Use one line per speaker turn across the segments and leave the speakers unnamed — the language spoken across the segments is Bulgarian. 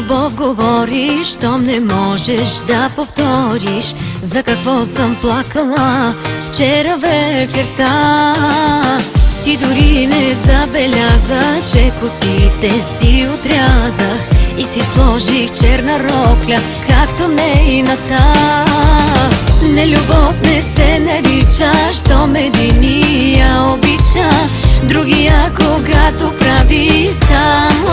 любов говориш, щом не можеш да повториш за какво съм плакала вчера вечерта. Ти дори не забеляза, че косите си отрязах и си сложих черна рокля, както нейната. Не, любов не се нарича, щом единия обича другия, когато прави само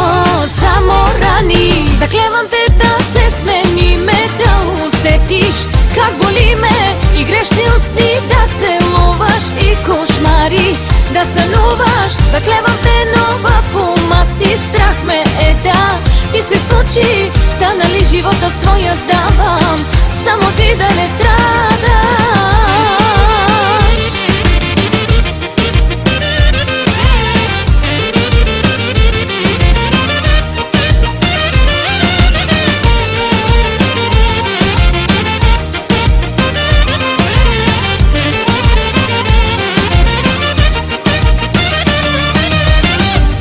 рани. Заклевам те да се смениме, да усетиш как боли ме и грешни усти да целуваш и кошмари да сънуваш. Заклевам те, но в ума си страх ме да ти се случи, та нали живота своя сдавам, само ти да не страдаш.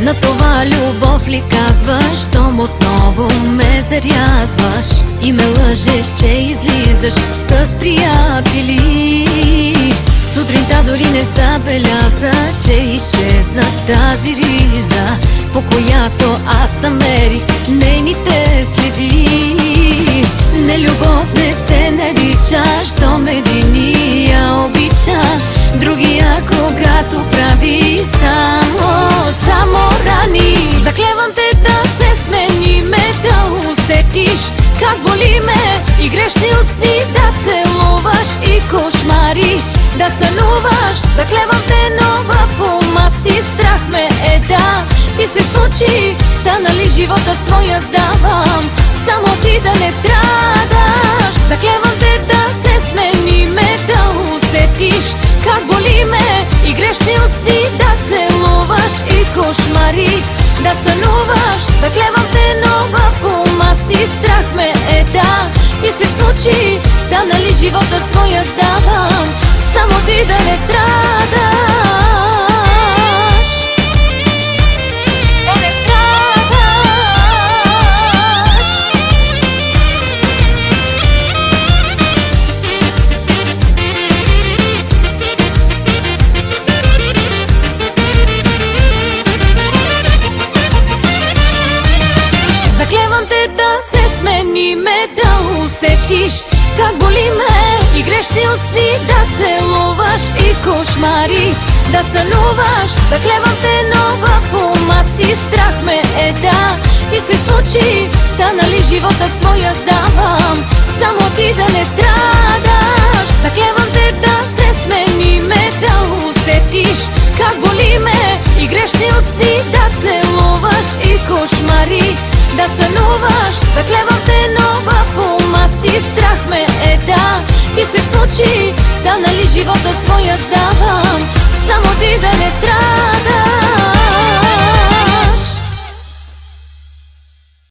На това любов ли казваш, щом отново ме зарязваш и ме лъжеш, че излизаш с приятели. Сутринта дори не забеляза, че изчезна тази риза, по която аз намерих нейните следи. Не, любов не се нарича, щом единия обича другия, когато прави само рани. Заклевам те да се смениме, да усетиш как боли ме и грешни усти да целуваш и кошмари да сънуваш. Заклевам те, но в ума си страх ме да ти се случи, та нали живота своя сдавам, само ти да не страдаш. Заклевам те да се смениме, да усетиш как боли ме и грешни усти да целуваш и кошмари да сънуваш. Заклевам те, но в ума си страх ме да ти се случи, та нали живота своя сдавам, само ти да не страдаш. Заклевам те да се смениме, да усетиш как боли ме и грешни усти да целуваш и кошмари да сънуваш. Заклевам те, но в ума си страх ме да ти се случи, та нали живота своя сдавам, само ти да не страдаш. Заклевам те да се смениме, да усетиш как боли ме и грешни усти да целуваш и кошмари да сънуваш. Заклевам те, но в ума си страх ме да ти се случи, да нали живота своя сдавам, само ти да не страдаш.